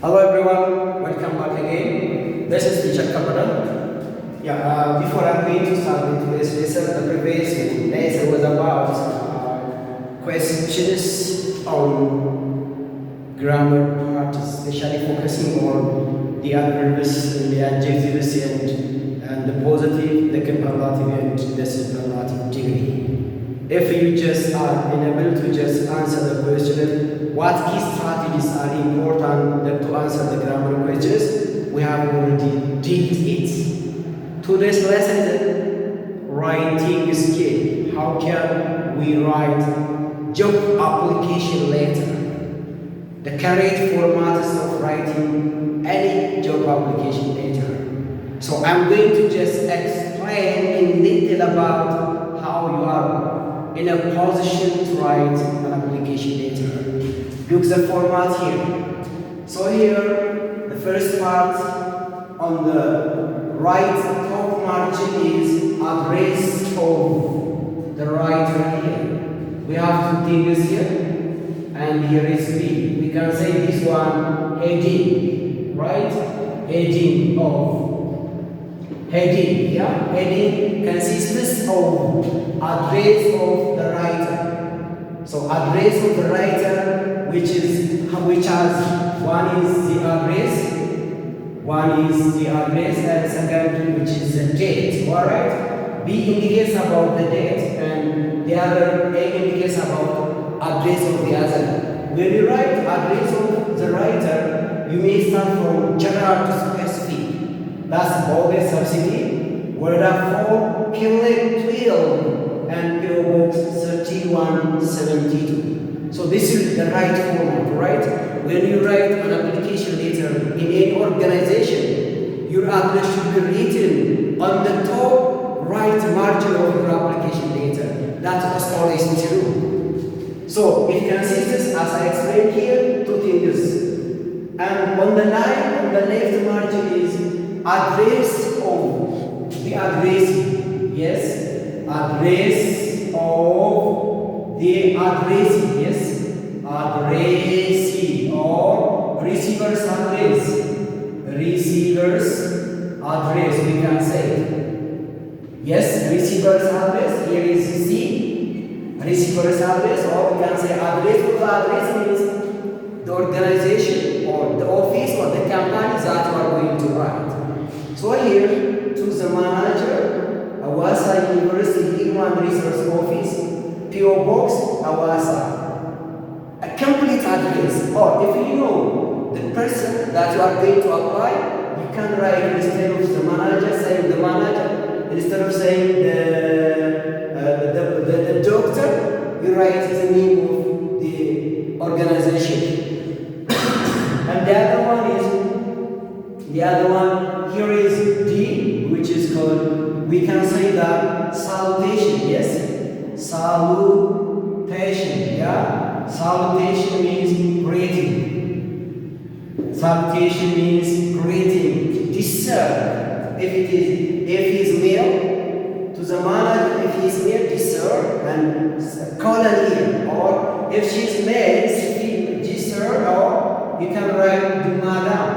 Hello everyone, welcome back again. This is teacher Kapada. Before I'm going to start with today's lesson, the previous lesson was about questions on grammar part, especially focusing on the adverbs, the adjectives, and the positive, the comparative, and the superlative degree. If you just are unable to just answer the question, what key strategies are important to answer the grammar questions, we have already did it. Today's lesson is writing skill. How can we write job application letter? The correct formats of writing any job application letter. So I'm going to just explain in detail about how you are in a position to write an application letter. Look the format here. So here, the first part on the right top margin is address of the writer here. We have two things here, and here is B. We can say this one heading, right? Heading of heading, yeah? Heading consists of address of the writer. So address of the writer, which has one is the address, and second which is the date. Alright? B indicates about the date, and the other A indicates about address of the other. When you write address of the writer, you may start from general to specific. That's bogus subsidy. Word form, Killing 12 and PO Box 3172. So this is the right format, right? When you write an application letter in any organization, your address should be written on the top right margin of your application letter. That is always true. So it consists, as I explained here, two things. And on the line on the left margin is address of the addressee. Yes, address of the addressee. Yes, addressee or receiver's address. Receiver's address, we can say. Yes, receiver's address. Here is C. Receiver's address, or we can say address of the address means the organization or the office or the company that you are going to write. So here, to the manager, Awasa University Human Resource Office, PO Box, Awasa. A complete address, or if you know the person that you are going to apply, you can write instead of the manager, saying the manager, instead of saying the doctor, you write the name of the organization. And the other one here is D, which is called, we can say that salutation. Yes, salutation. Yeah, salutation means greeting. Salutation means greeting. This sir, if he is male, to the manager, if he is male, this sir, and colon here. Or if she is male, this sir, or you can write the madam.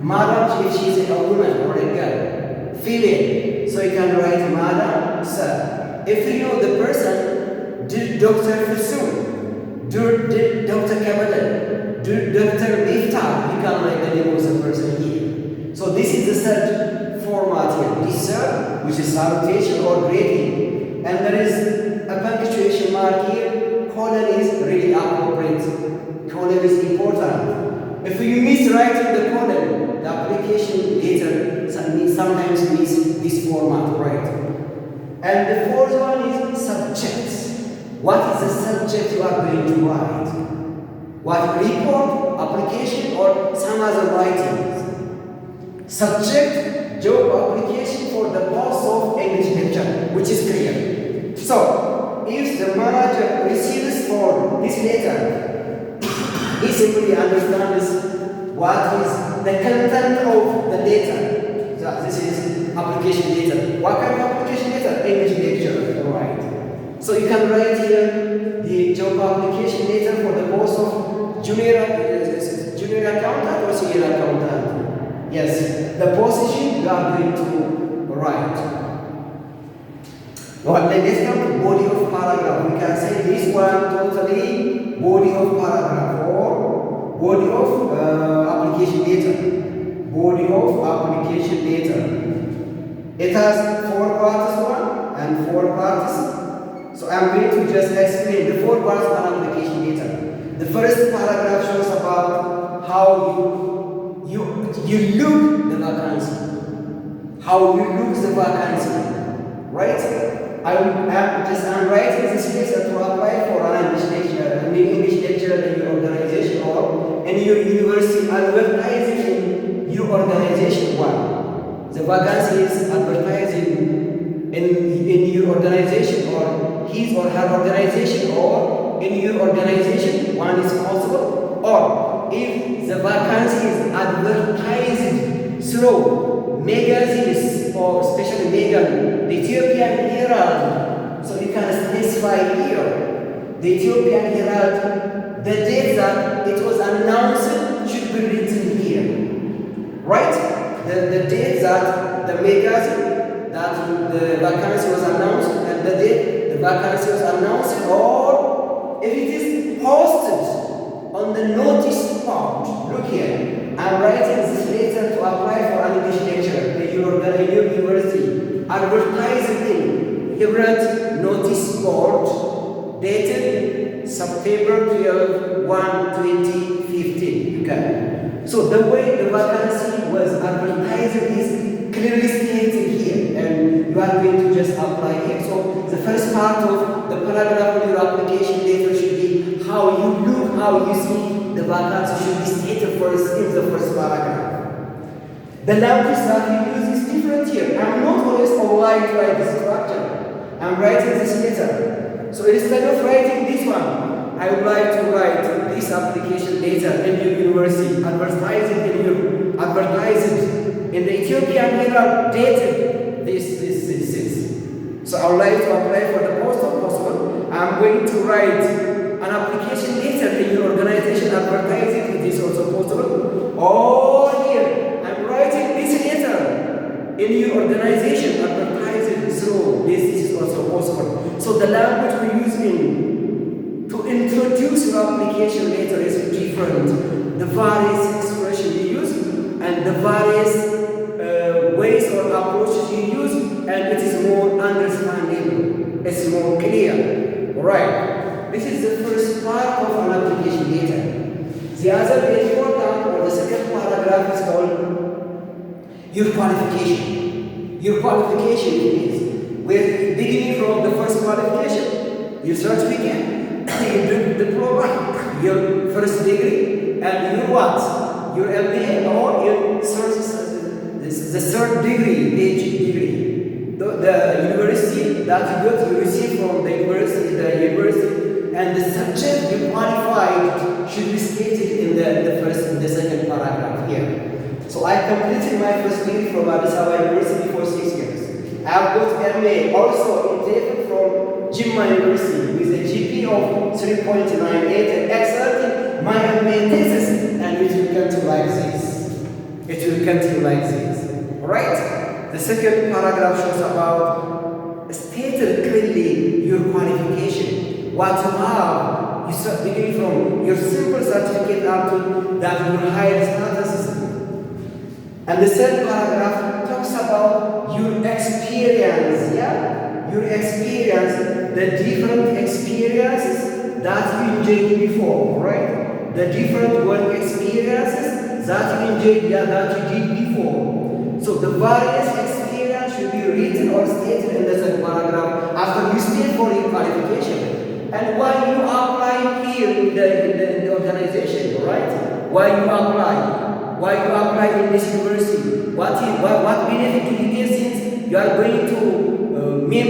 Madam, if she is a woman or a girl, female, so you can write madam, sir. If you know the person, Dr. Fusun, Dr. Kabadan, Dr. Miftah, you can write the name of the person here. So this is the third format here. This sir, which is salutation or greeting, and there is a punctuation mark here. Colon is really appropriate. Colon is important. If you miss writing the colon, the application later sometimes means this format, right? And the fourth one is subject. What is the subject you are going to write? What report, application, or some other writings? Subject, job application for the post of English lecture, which is clear. So, if the manager receives for this letter, he simply understands what is the content of the letter. So this is application letter. What kind of application letter? English lecture, right? So you can write here the job application letter for the post of junior junior accountant or senior accountant? Yes, the position you are going to write. Well, let's come to body of paragraph. We can say this one totally body of paragraph or body of application letter. Body of application letter. It has 4 parts one and 4 parts. So I'm going to just explain the 4 parts of an application letter. The first paragraph shows about how you look the vacancy. How you look the vacancy. Right? I'm writing this letter to apply for an English lecture in your organization or in your university, advertising in your organization. One, the vacancy is advertising in your organization or his or her organization or in your organization. One is possible. Or if the vacancy is advertised through magazines or especially the Ethiopian Herald. So you can specify here the Ethiopian Herald, the date that it was announced should be written here. Right? The date that the magazine that the vacancy was announced and the date the vacancy was announced, or if it is posted on the notice board. Look here. I'm writing this letter to apply for an English lecture in your university. Advertised in Herald notice board dated September 12, 2015. Okay. So the way the vacancy was advertised is clearly stated here, and you are going to just apply here. So the first part of the paragraph of your application letter should be how you look, how you see the vacancy should be stated first in the first paragraph. The language that you use is different here. I'm not always obliged to write this structure. I'm writing this letter. So instead of writing this one, I would like to write this application letter in your university, advertising in the Ethiopian Herald dated this. So I would like to apply for the post if possible. I'm going to write an application letter in your organization advertising it is also possible. Or here, I'm writing this letter in your organization advertising through this is also possible. So the language we use to introduce your application letter is different. The various expressions you use and the various ways or approaches you use, and it is more understandable. It's more clear. Alright. This is the first part of an application letter. The other important or the second paragraph is called your qualification. Your qualification is we're beginning from the first qualification, your certificate, your diploma, your first degree, and your what? Your MBA or your the third degree, PhD degree. The university that you receive from the university, and the subject you qualified should be stated in the second paragraph here. So I completed my first degree from Addis Ababa University for 6 years. I have got MA also in TEFL from Jimma University with a GP of 3.98 and excellent in my MA thesis, and it will continue like this. It will continue like this. Alright? The second paragraph shows about stated clearly your qualification. What you have, you start beginning from your simple certificate up to that your higher status. And the third paragraph talks about your experience, yeah? Your experience, the different experiences that you enjoyed before, right? The different work experiences that you enjoyed, that you did before. So the various experience should be written or stated in the second paragraph after you state for your qualification. And why you apply here in the organization, right? Why you apply? Why you apply in this university? What benefit do you get since you are going to you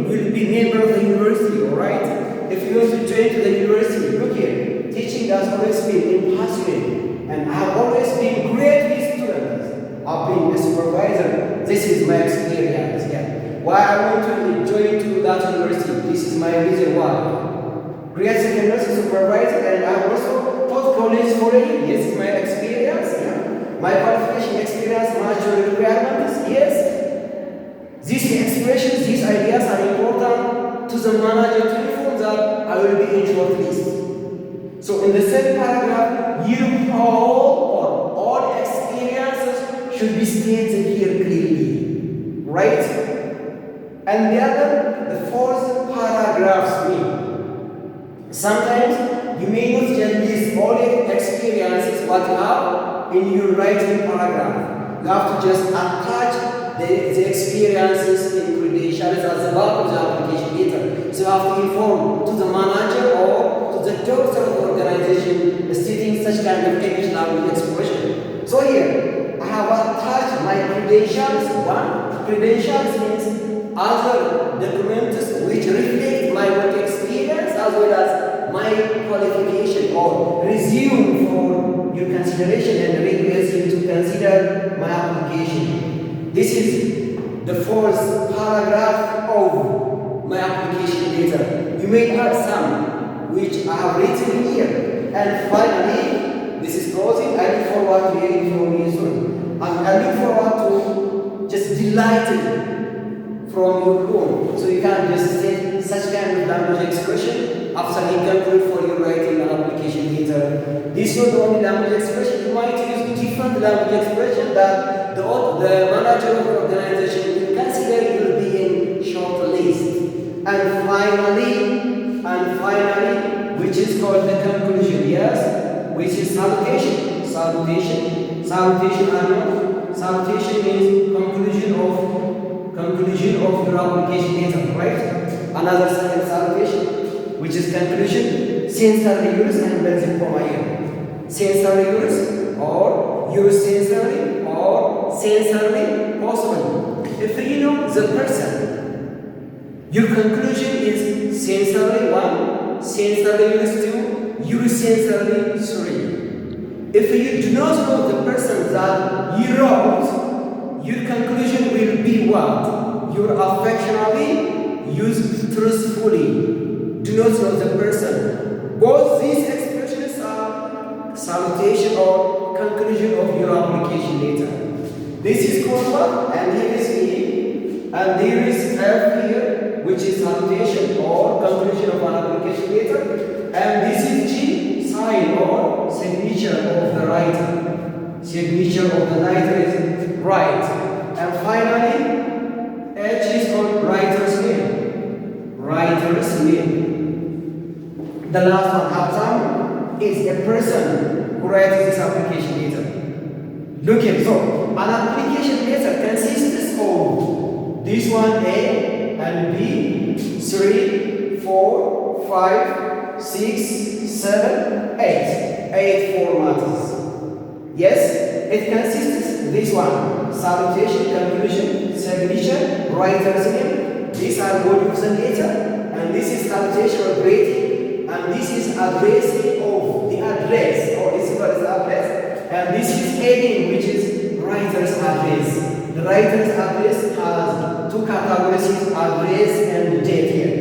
will be member of the university, alright? If you want to join to the university, look here. Teaching has always been impassionate, and I have always been great with students. I've been a supervisor. This is my experience. Yeah. Why I want to join to that university. This is my reason why. Great secondary supervisor, and I also taught college for a year. Yes, my experience, yeah. My qualification experience match your requirements. Yes. These expressions, these ideas are important to the manager to inform that I will be in short list. So in the same paragraph, you all experiences should be stated here clearly, right? And the other, the fourth paragraphs mean. Sometimes you may not just list all your experiences what you have in your writing paragraph. You have to just attach the experiences and credentials as the back of the application letter. So you have to inform to the manager or to the director of the organization stating such kind of English language expression. So here, I have attached my credentials. One, credentials means other documents which reflect my work experience as well as my qualification or resume for your consideration and request you to consider my application. This is the fourth paragraph of my application letter. You may add some which I have written here. And finally, this is closing. I look forward to hearing from you soon. I look forward to just delighted from your home. So you can just say such kind of language expression after you conclude for your writing an application letter. This is not only language expression, you might use different language expression that the manager of the organization will consider you will be in short list. And finally, which is called the conclusion, yes, which is salutation. Salutation means conclusion of your application letter, right? Another second salutation, which is conclusion, sincerely yours and basic for my year. Sincerely yours or yours sincerely or sincerely possible. If you know the person, your conclusion is sincerely one, sincerely yours two, yours sincerely three. If you do not know the person that you wrote, your conclusion will be what? You affectionately use truthfully. Do not know the person. Both these expressions are salutation or conclusion of your application letter. This is called what? And here is E. And there is F here, which is salutation or conclusion of an application letter. And this is G, sign or signature of the writer. Signature of the writer is right. And finally, H is called writer's name. Writer's name. The last one, Hamzam, is a person who writes this application letter. Look here, so an application letter consists of this one A and B, 3, 4, 5, 6, 7, 8. 8 formats. Yes, it consists of this one. Salutation, conclusion, signature, writer's name. These are body of the letter, and this is salutation or greeting, and this is addressing of the address, or this is what is address, and this is heading, which is writer's address. The writer's address has two categories, address and date here.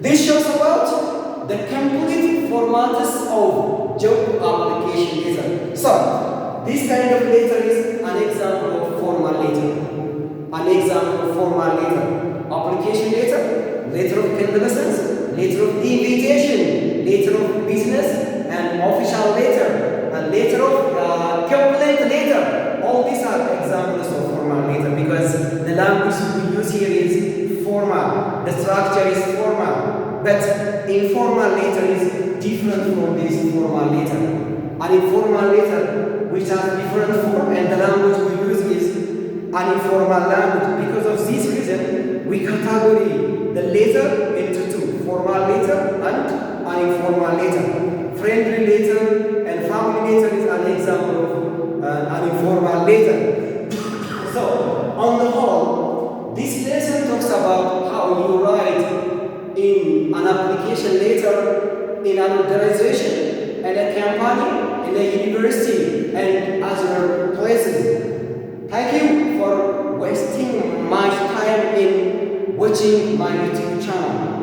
This shows about the complete formats of job application letter. So, this kind of letter is an example of formal letter. An example of formal letter. Application letter, letter of candidacy, letter of invitation, letter of business, and official letter, and letter of complaint letter. All these are examples of formal letter because the language we use here is formal. The structure is formal. But informal letter is different from this formal letter. An informal letter which has different form and the language we use is an informal language. Because of this reason, we categorize the letter into two, formal letter and an informal letter. Friendly letter and family letter is an example of an informal letter. So, on the whole, this lesson talks about how you write in an application letter in an organization and a company, in a university, and other places. Thank you for wasting my time in watching my YouTube channel.